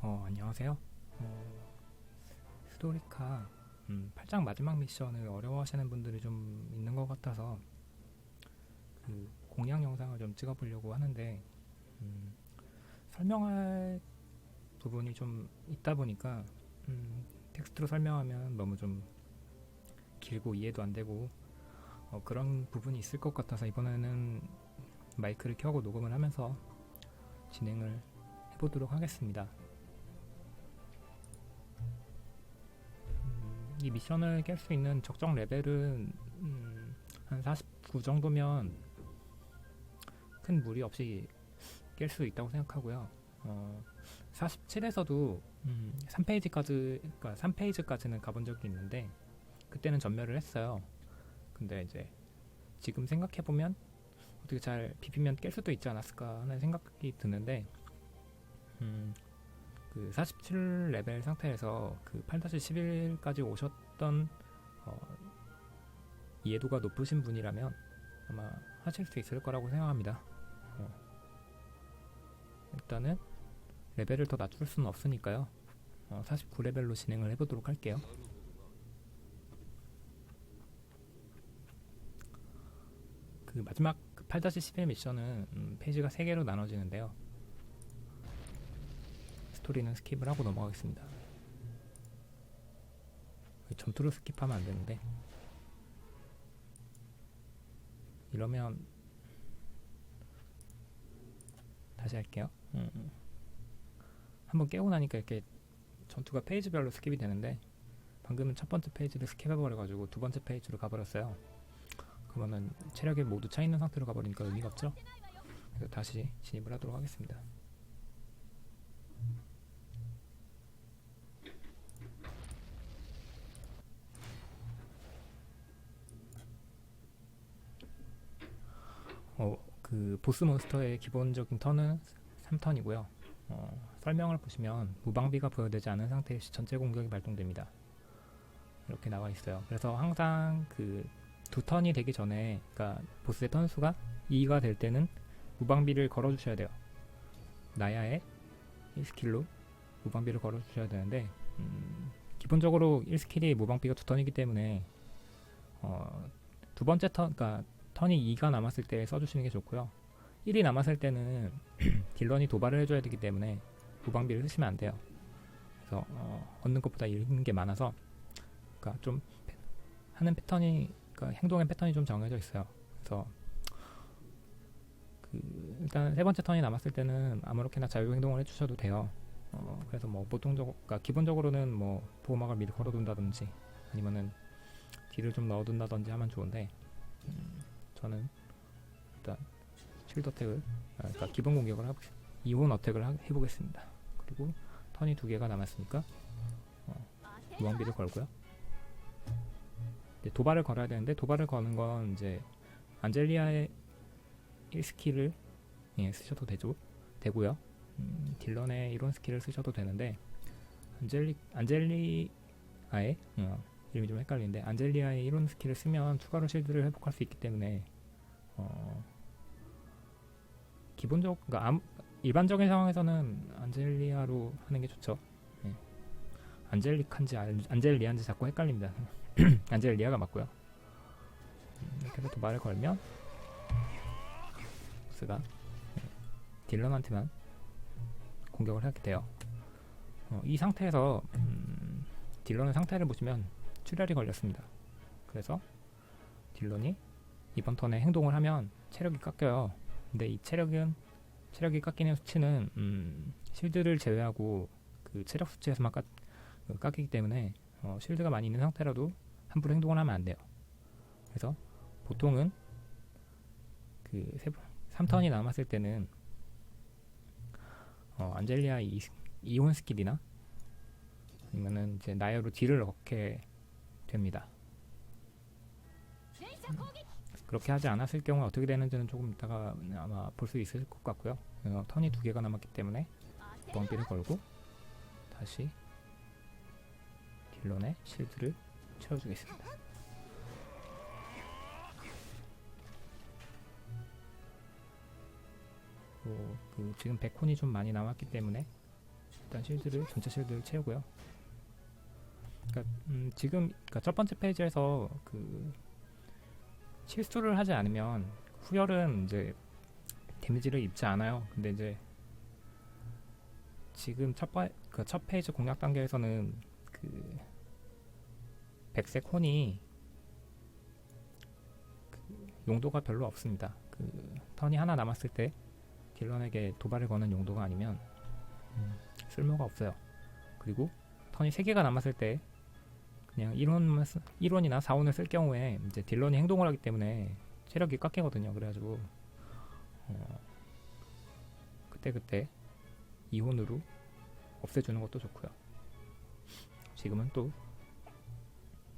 안녕하세요. 스토리카 8장 마지막 미션을 어려워하시는 분들이 좀 있는 것 같아서 그 공략 영상을 좀 찍어보려고 하는데 설명할 부분이 좀 있다 보니까 텍스트로 설명하면 너무 좀 길고 이해도 안 되고 그런 부분이 있을 것 같아서 이번에는 마이크를 켜고 녹음을 하면서 진행을 해보도록 하겠습니다. 이 미션을 깰 수 있는 적정 레벨은 한 49 정도면 큰 무리 없이 깰 수 있다고 생각하고요. 47에서도 3페이지까지는 가본 적이 있는데 그때는 전멸을 했어요. 근데 이제 지금 생각해보면 어떻게 잘 비비면 깰 수도 있지 않았을까 하는 생각이 드는데 그 47레벨 상태에서 그 8-11까지 오셨던 이해도가 높으신 분이라면 아마 하실 수 있을 거라고 생각합니다. 일단은 레벨을 더 낮출 수는 없으니까요. 49레벨로 진행을 해보도록 할게요. 그 마지막 8-11 미션은 페이지가 3개로 나눠지는데요. 스토리는 스킵을 하고 넘어가겠습니다. 전투를 스킵하면 안 되는데 이러면 다시 할게요. 한번 깨고 나니까 이렇게 전투가 페이지별로 스킵이 되는데 방금은 첫 번째 페이지를 스킵해버려가지고 두 번째 페이지로 가버렸어요. 그러면은 체력이 모두 차있는 상태로 가버리니까 의미가 없죠. 그래서 다시 진입을 하도록 하겠습니다. 그 보스 몬스터의 기본적인 턴은 3턴이고요. 설명을 보시면 무방비가 부여되지 않은 상태의 시 전체 공격이 발동됩니다. 이렇게 나와 있어요. 그래서 항상 그 두 턴이 되기 전에, 그러니까 보스의 턴수가 2가 될 때는 무방비를 걸어주셔야 돼요. 나야의 1스킬로 무방비를 걸어주셔야 되는데 기본적으로 1스킬이 무방비가 2턴이기 때문에 두 번째 턴, 그러니까 턴이 2가 남았을 때 써주시는 게 좋고요. 1이 남았을 때는 딜런이 도발을 해줘야 되기 때문에 무방비를 쓰시면 안 돼요. 그래서 얻는 것보다 잃는 게 많아서, 그러니까 좀 하는 패턴이, 그러니까 행동의 패턴이 좀 정해져 있어요. 그래서 일단 세 번째 턴이 남았을 때는 아무렇게나 자유 행동을 해주셔도 돼요. 그래서 뭐 그러니까 기본적으로는 뭐 보호막을 미리 걸어둔다든지 아니면은 딜을 좀 넣어둔다든지 하면 좋은데 저는 일단 쉴드 어택을, 그러니까 기본 공격을 하고 이온 어택을 해보겠습니다. 그리고 턴이 2개가 남았으니까 무방비를 걸고요. 도발을 걸어야 되는데 도발을 거는 건 이제 안젤리아의 1스킬을 쓰셔도 되고요. 딜런의 이론 스킬을 쓰셔도 되는데 안젤리아의 이름이 좀 헷갈리는데 안젤리아의 이론 스킬을 쓰면 추가로 실드를 회복할 수 있기 때문에 그러니까 일반적인 상황에서는 안젤리아로 하는 게 좋죠. 안젤리칸지 안젤리아인지 자꾸 헷갈립니다. 안젤리아가 맞고요. 이렇게 해서 도발을 걸면 보스가 딜런한테만 공격을 하게 돼요. 이 상태에서 딜런의 상태를 보시면 출혈이 걸렸습니다. 그래서 딜런이 이번 턴에 행동을 하면 체력이 깎여요. 근데 이 체력이 깎이는 수치는 실드를 제외하고 그 체력 수치에서만 깎이기 때문에 실드가 많이 있는 상태라도 함부로 행동을 하면 안 돼요. 그래서 보통은 그 3턴이 남았을 때는 안젤리아 이온 스킬이나 아니면은 이제 나야로 딜을 넣게 됩니다. 그렇게 하지 않았을 경우에 어떻게 되는지는 조금 이따가 아마 볼 수 있을 것 같고요. 턴이 2개가 남았기 때문에 무방비를 걸고 다시 딜런의 실드를 채워주겠습니다. 지금 백콘이 좀 많이 남았기 때문에 일단 실드를 전체 실드를 채우고요. 지금 첫 번째 페이지에서 그 실수를 하지 않으면 후열은 이제 데미지를 입지 않아요. 근데 이제 지금 첫 페이지 공략 단계에서는 그 백색 혼이 그 용도가 별로 없습니다. 그 턴이 하나 남았을 때 딜런에게 도발을 거는 용도가 아니면 쓸모가 없어요. 그리고 턴이 3개가 남았을 때 그냥 1원이나 4원을 쓸 경우에 이제 딜런이 행동을 하기 때문에 체력이 깎이거든요. 그래가지고 그때 2혼으로 없애주는 것도 좋고요. 지금은 또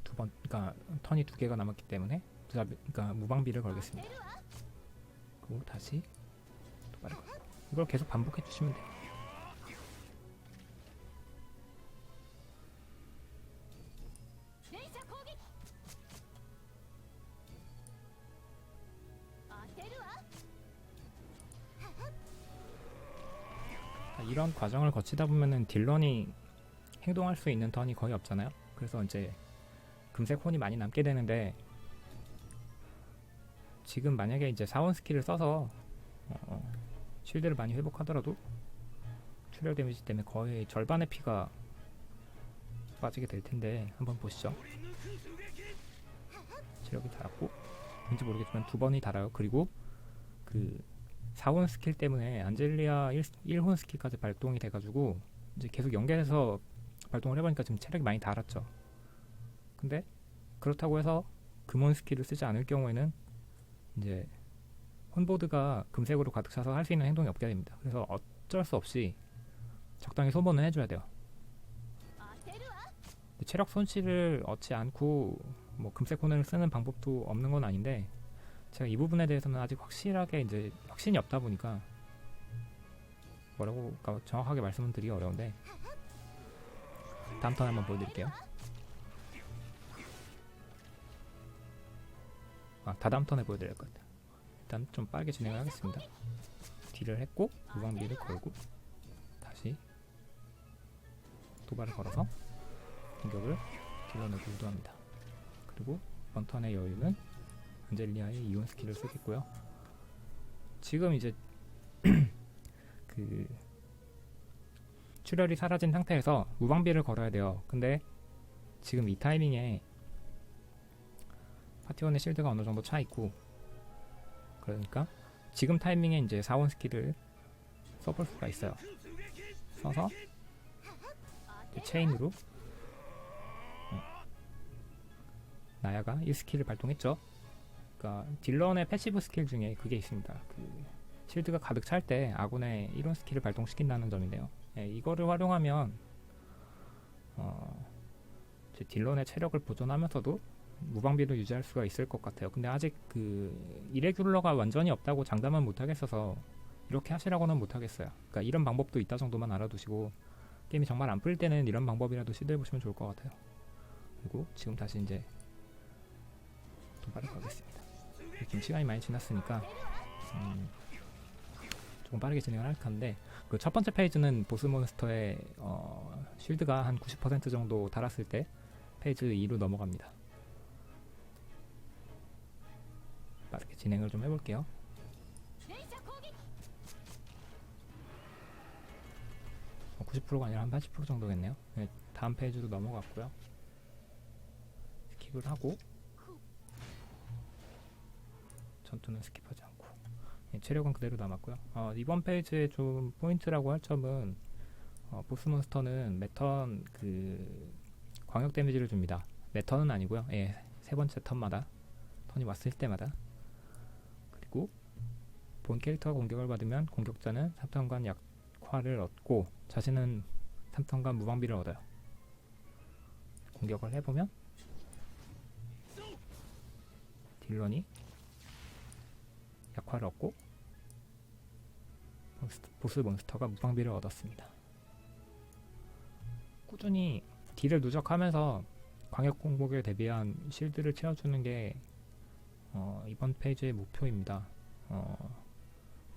그러니까 턴이 2개가 남았기 때문에 그러니까 무방비를 걸겠습니다. 그리고 다시 도발을 걸고 이걸 계속 반복해 주시면 돼요. 이런 과정을 거치다 보면은 딜런이 행동할 수 있는 턴이 거의 없잖아요. 그래서 이제 금색 혼이 많이 남게 되는데, 지금 만약에 이제 4원 스킬을 써서 쉴드를 많이 회복하더라도 출혈 데미지 때문에 거의 절반의 피가 빠지게 될 텐데 한번 보시죠. 체력이 달았고, 왠지 모르겠지만 2번이 달아요. 그리고 그 4원 스킬 때문에 안젤리아 1혼 스킬까지 발동이 돼가지고 이제 계속 연계해서 발동을 해보니까 지금 체력이 많이 달았죠. 근데 그렇다고 해서 금원 스킬을 쓰지 않을 경우에는 이제 혼보드가 금색으로 가득 차서 할 수 있는 행동이 없게 됩니다. 그래서 어쩔 수 없이 적당히 소모는 해줘야 돼요. 체력 손실을 얻지 않고 뭐 금색 혼을 쓰는 방법도 없는 건 아닌데, 제가 이 부분에 대해서는 아직 확실하게 이제 확신이 없다 보니까 뭐라고 정확하게 말씀을 드리기 어려운데, 다음 턴 한번 보여드릴게요. 다다음 턴에 보여드릴 것 같아요. 일단 좀 빠르게 진행을 하겠습니다. 딜을 했고 무방비를 걸고 다시 도발을 걸어서 공격을 딜러내고 유도합니다. 그리고 이번 턴의 여유는 안젤리아의 이온 스킬을 쓰겠고요. 지금 이제 그 출혈이 사라진 상태에서 무방비를 걸어야 돼요. 근데 지금 이 타이밍에 파티원의 실드가 어느 정도 차 있고, 그러니까 지금 타이밍에 이제 4원 스킬을 써볼 수가 있어요. 써서 체인으로 나야가 이 스킬을 발동했죠. 그러니까 딜런의 패시브 스킬 중에 그게 있습니다. 그 실드가 가득 찰 때 아군의 이런 스킬을 발동시킨다는 점인데요. 이거를 활용하면 딜런의 체력을 보존하면서도 무방비를 유지할 수가 있을 것 같아요. 근데 아직 그 이레귤러가 완전히 없다고 장담은 못하겠어서 이렇게 하시라고는 못하겠어요. 그러니까 이런 방법도 있다 정도만 알아두시고, 게임이 정말 안 풀릴 때는 이런 방법이라도 시도해보시면 좋을 것 같아요. 그리고 지금 다시 이제 도발을 가겠습니다. 지금 시간이 많이 지났으니까 조금 빠르게 진행을 할 텐데, 그 첫 번째 페이지는 보스 몬스터의 쉴드가 한 90% 정도 달았을 때 페이지 2로 넘어갑니다. 빠르게 진행을 좀 해볼게요. 90%가 아니라 한 80% 정도겠네요. 네, 다음 페이지로 넘어갔고요. 스킵을 하고 전투는 스킵하지 않고, 체력은 그대로 남았고요. 이번 페이지의 좀 포인트라고 할 점은 보스 몬스터는 매턴 그 광역 데미지를 줍니다. 매턴은 아니고요. 세 번째 턴마다, 턴이 왔을 때마다. 그리고 본 캐릭터가 공격을 받으면 공격자는 3턴간 약화를 얻고 자신은 3턴간 무방비를 얻어요. 공격을 해보면 딜런이 약화를 얻고 보스 몬스터가 무방비를 얻었습니다. 꾸준히 딜을 누적하면서 광역 공격에 대비한 실드를 채워주는 게 이번 페이지의 목표입니다.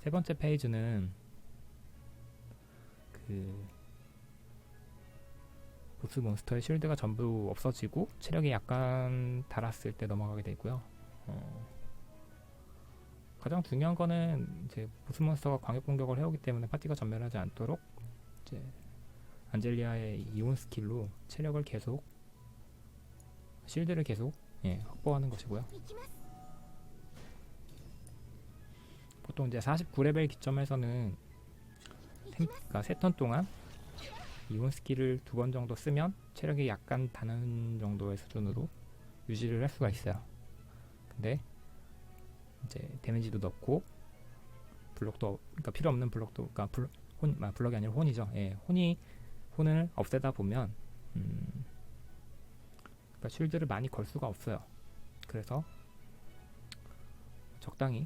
세 번째 페이지는 그 보스 몬스터의 쉴드가 전부 없어지고 체력이 약간 달았을 때 넘어가게 되고요. 가장 중요한 거는 이제 보스 몬스터가 광역 공격을 해오기 때문에 파티가 전멸하지 않도록 이제 안젤리아의 이온 스킬로 체력을 계속, 실드를 계속 확보하는 것이고요. 보통 이제 49레벨 기점에서는 그러니까 3턴 동안 이온 스킬을 2번 정도 쓰면 체력이 약간 다는 정도의 수준으로 유지를 할 수가 있어요. 근데 이제 데미지도 넣고 블록도, 그러니까 필요 없는 블록도, 그러니까 블록이 아니라 혼이죠. 혼을 없애다 보면 그러니까 쉴드를 많이 걸 수가 없어요. 그래서 적당히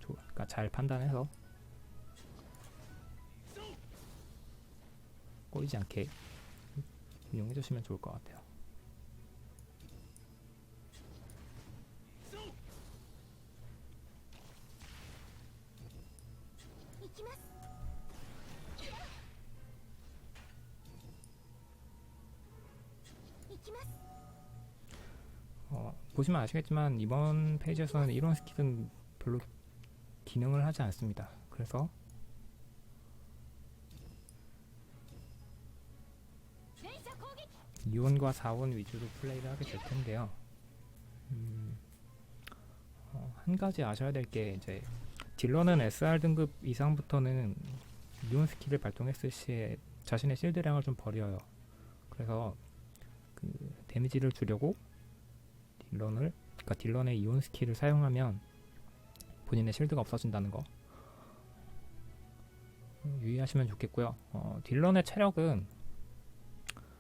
그러니까 잘 판단해서 꼬이지 않게 운영해 주시면 좋을 것 같아요. 보시면 아시겠지만 이번 페이지에서는 이런 스킬은 별로 기능을 하지 않습니다. 그래서 이온과 4온 위주로 플레이를 하게 될 텐데요. 한 가지 아셔야 될 게 이제 딜러는 SR 등급 이상부터는 이온 스킬을 발동했을 시에 자신의 실드량을 좀 버려요. 그래서 그 데미지를 주려고 그러니까 딜런의 이온 스킬을 사용하면 본인의 실드가 없어진다는 거 유의하시면 좋겠고요. 딜런의 체력은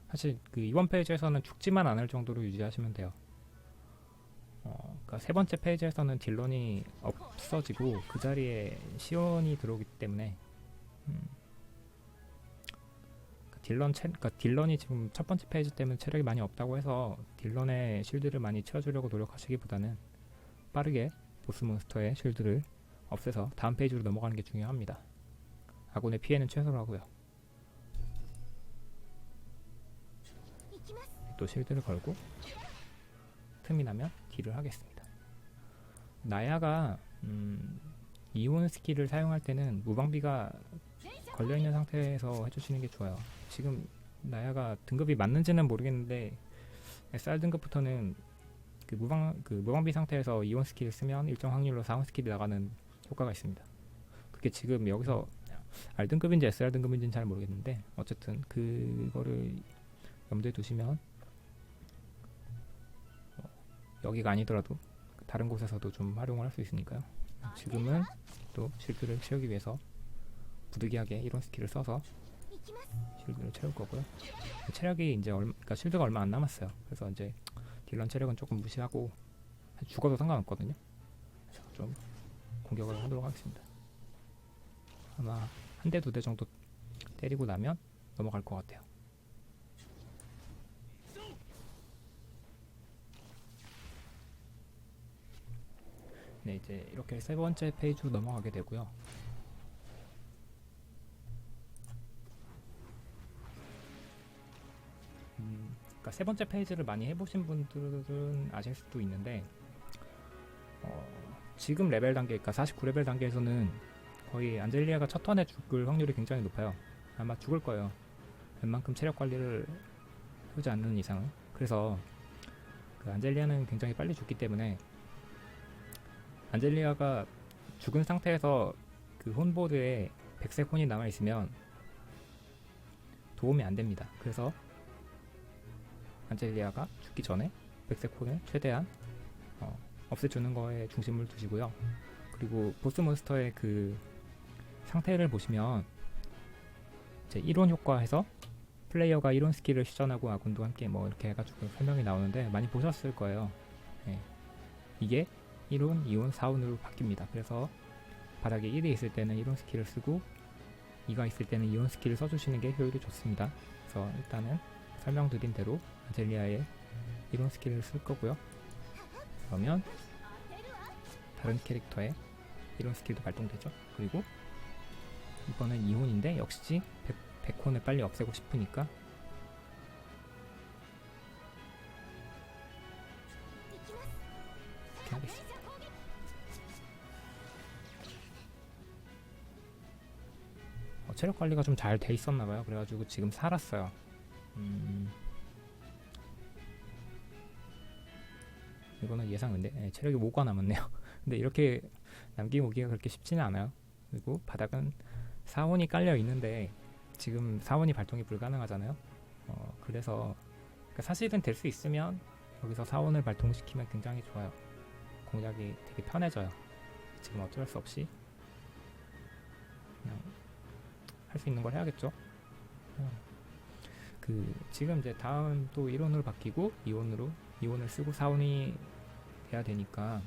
사실 그 이번 페이지에서는 죽지만 않을 정도로 유지하시면 돼요. 그러니까 세 번째 페이지에서는 딜런이 없어지고 그 자리에 시온이 들어오기 때문에 그러니까 딜런이 지금 첫 번째 페이지 때문에 체력이 많이 없다고 해서 딜런의 실드를 많이 채워주려고 노력하시기보다는 빠르게 보스 몬스터의 실드를 없애서 다음 페이지로 넘어가는 게 중요합니다. 아군의 피해는 최소로 하고요. 또 실드를 걸고 틈이 나면 딜을 하겠습니다. 나야가 이온 스킬을 사용할 때는 무방비가 걸려있는 상태에서 해주시는 게 좋아요. 지금 나야가 등급이 맞는지는 모르겠는데 SR 등급부터는 그 무방비 상태에서 이온 스킬을 쓰면 일정 확률로 4온 스킬이 나가는 효과가 있습니다. 그게 지금 여기서 R 등급인지 SR 등급인지는 잘 모르겠는데 어쨌든 그거를 염두에 두시면 여기가 아니더라도 다른 곳에서도 좀 활용을 할 수 있으니까요. 지금은 또 실드를 채우기 위해서 부득이하게 이런 스킬을 써서 실드를 채울 거고요. 체력이 이제 그러니까 실드가 얼마 안 남았어요. 그래서 이제 딜런 체력은 조금 무시하고 죽어도 상관없거든요. 그래서 좀 공격을 하도록 하겠습니다. 아마 한 대, 두 대 정도 때리고 나면 넘어갈 것 같아요. 네, 이제 이렇게 세 번째 페이지로 넘어가게 되고요. 그러니까 세 번째 페이지를 많이 해보신 분들은 아실 수도 있는데 지금 레벨 단계, 그러니까 49레벨 단계에서는 거의 안젤리아가 첫 턴에 죽을 확률이 굉장히 높아요. 아마 죽을 거예요. 웬만큼 체력 관리를 하지 않는 이상은. 그래서 그 안젤리아는 굉장히 빨리 죽기 때문에 안젤리아가 죽은 상태에서 그 혼보드에 백색 혼이 남아있으면 도움이 안됩니다. 그래서 안젤리아가 죽기 전에 백색 혼을 최대한 없애주는 거에 중심을 두시고요. 그리고 보스 몬스터의 그 상태를 보시면 이제 이론 효과에서 플레이어가 이론 스킬을 시전하고 아군도 함께 뭐 이렇게 해가지고 설명이 나오는데 많이 보셨을 거예요. 이게 1온, 2온, 4온으로 바뀝니다. 그래서 바닥에 1이 있을 때는 1온 스킬을 쓰고 2가 있을 때는 2온 스킬을 써주시는 게 효율이 좋습니다. 그래서 일단은 설명드린 대로 안젤리아의 1온 스킬을 쓸 거고요. 그러면 다른 캐릭터의 1온 스킬도 발동되죠. 그리고 이번엔 2혼인데 역시 100혼을 빨리 없애고 싶으니까 체력 관리가 좀 잘 돼 있었나봐요. 그래가지고 지금 살았어요. 이거는 예상인데 체력이 5가 남았네요. 근데 이렇게 남기고 오기가 그렇게 쉽지는 않아요. 그리고 바닥은 사원이 깔려 있는데 지금 사원이 발동이 불가능하잖아요. 그래서 그러니까 사실은 될 수 있으면 여기서 사원을 발동시키면 굉장히 좋아요. 공략이 되게 편해져요. 지금 어쩔 수 없이 그냥 할 수 있는 걸 해야겠죠. 지금 이제 다음 또 1원으로 바뀌고 2원을 쓰고 4원이 돼야 되니까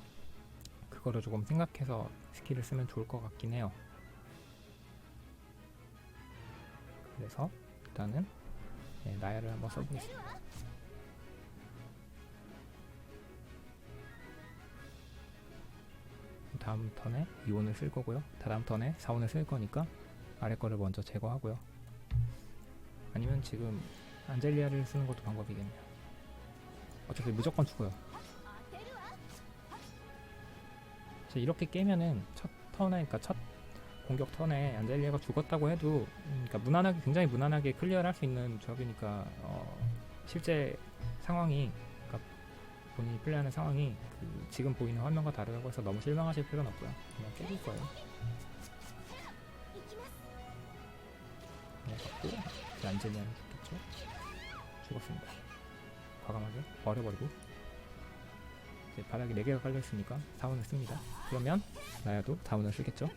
그거를 조금 생각해서 스킬을 쓰면 좋을 것 같긴 해요. 그래서 일단은 나야를 한번 써보겠습니다. 다음 턴에 2원을 쓸 거고요. 다음 턴에 4원을 쓸 거니까 아래 거를 먼저 제거하고요. 아니면 지금 안젤리아를 쓰는 것도 방법이겠네요. 어차피 무조건 죽어요. 이렇게 깨면은 첫 턴에, 그러니까 첫 공격 턴에 안젤리아가 죽었다고 해도 그러니까 무난하게, 굉장히 무난하게 클리어를 할 수 있는 조합이니까 실제 상황이, 그러니까 본인이 플레이하는 상황이 지금 보이는 화면과 다르다고 해서 너무 실망하실 필요는 없고요. 그냥 깨질 거예요. 갖고 안젤리아는 죽겠죠. 죽었습니다. 과감하게 버려버리고 이제 바닥에 4개가 깔려있으니까 4원을 씁니다. 그러면 나야도 4원을 쓰겠죠.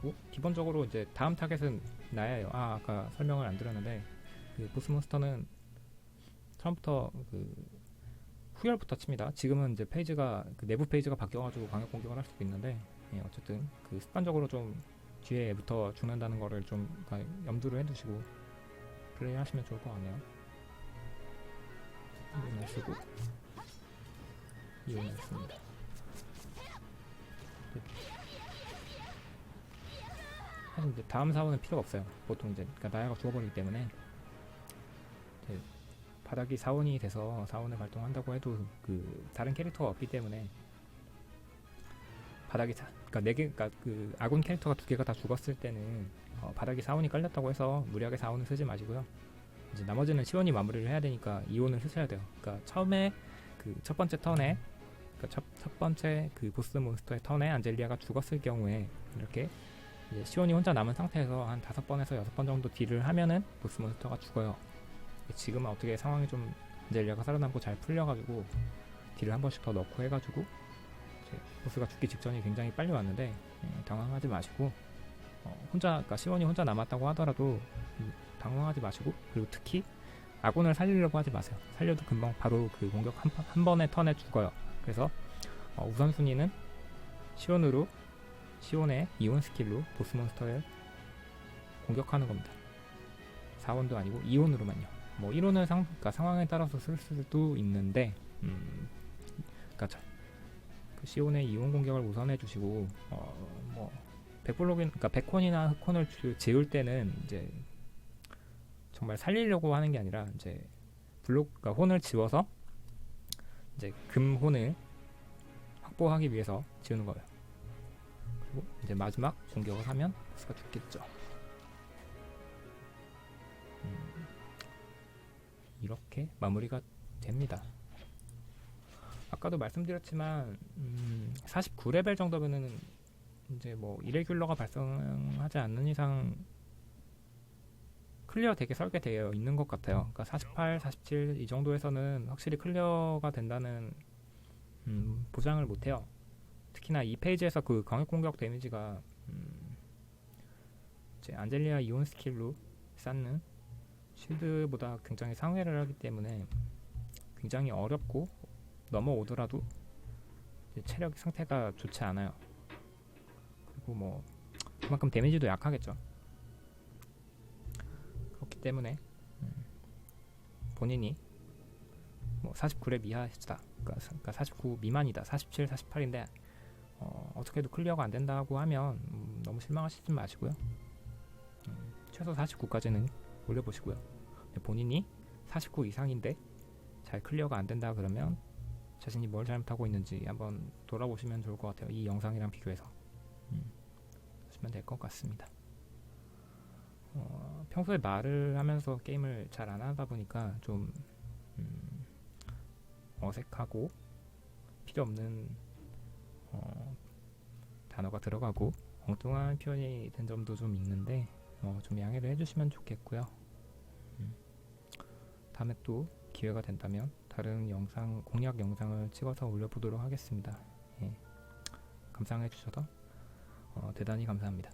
그리고 기본적으로 이제 다음 타겟은 나야예요. 아까 설명을 안 드렸는데 보스 몬스터는 처음부터 후열부터 칩니다. 지금은 이제 페이지가 내부 페이지가 바뀌어가지고 광역 공격을 할 수도 있는데 어쨌든 습관적으로 좀 뒤에부터 죽는다는 거를 좀 염두를 해두시고 플레이 하시면 좋을 것 같네요. 2원을 쓰고 2원을 씁니다. 사실 이제 다음 사원은 필요가 없어요. 보통 이제 나야가 죽어버리기 때문에 이제 바닥이 4원이 돼서 4원을 발동한다고 해도 다른 캐릭터가 없기 때문에 바닥이 그러니까 4개, 그러니까 아군 캐릭터가 2개가 다 죽었을 때는 바닥이 4원이 깔렸다고 해서 무리하게 4원을 쓰지 마시고요. 이제 나머지는 시원히 마무리를 해야 되니까 2원을 쓰셔야 돼요. 그러니까 처음에 첫 번째 턴에 첫 번째 보스 몬스터의 턴에 안젤리아가 죽었을 경우에 이렇게 이제 시원이 혼자 남은 상태에서 한 5번에서 6번 정도 딜을 하면은 보스 몬스터가 죽어요. 지금은 어떻게 상황이 좀 안젤리아가 살아남고 잘 풀려가지고 딜을 한 번씩 더 넣고 해가지고 보스가 죽기 직전이 굉장히 빨리 왔는데 당황하지 마시고 그러니까 시원이 혼자 남았다고 하더라도 당황하지 마시고, 그리고 특히 아군을 살리려고 하지 마세요. 살려도 금방 바로 공격 한 번의 턴에 죽어요. 그래서 우선순위는 시온의 2원 스킬로 보스 몬스터를 공격하는 겁니다. 4원도 아니고 2원으로만요. 뭐 1원은 그러니까 상황에 따라서 쓸 수도 있는데 그러니까 시온의 2원 공격을 우선해 주시고 뭐 그러니까 백콘이나 흑콘을 지을 때는 이제 정말 살리려고 하는 게 아니라 이제 그러니까 혼을 지워서 이제 금혼을 확보하기 위해서 지우는 거예요. 그리고 이제 마지막 공격을 하면 보스가 죽겠죠. 이렇게 마무리가 됩니다. 아까도 말씀드렸지만 49레벨 정도면은 이제 뭐 이레귤러가 발생하지 않는 이상 클리어 되게 설계되어 있는 것 같아요. 그러니까 48, 47 이 정도에서는 확실히 클리어가 된다는 보장을 못해요. 특히나 이 페이지에서 광역 공격 데미지가 이제 안젤리아 이온 스킬로 쌓는 쉴드보다 굉장히 상회를 하기 때문에 굉장히 어렵고 넘어오더라도 체력 상태가 좋지 않아요. 그리고 뭐 그만큼 데미지도 약하겠죠. 그렇기 때문에 본인이 뭐 49렙 이하시다, 그러니까 49 미만이다, 47, 48인데 어떻게 해도 클리어가 안 된다고 하면 너무 실망하시지 마시고요. 최소 49까지는 올려보시고요. 본인이 49 이상인데 잘 클리어가 안 된다 그러면 자신이 뭘 잘못하고 있는지 한번 돌아보시면 좋을 것 같아요. 이 영상이랑 비교해서. 보시면 될 것 같습니다. 평소에 말을 하면서 게임을 잘 안 하다 보니까 좀 어색하고 필요 없는 단어가 들어가고 엉뚱한 표현이 된 점도 좀 있는데 좀 양해를 해주시면 좋겠고요. 다음에 또 기회가 된다면 다른 영상, 공략 영상을 찍어서 올려보도록 하겠습니다. 예, 감상해 주셔서 대단히 감사합니다.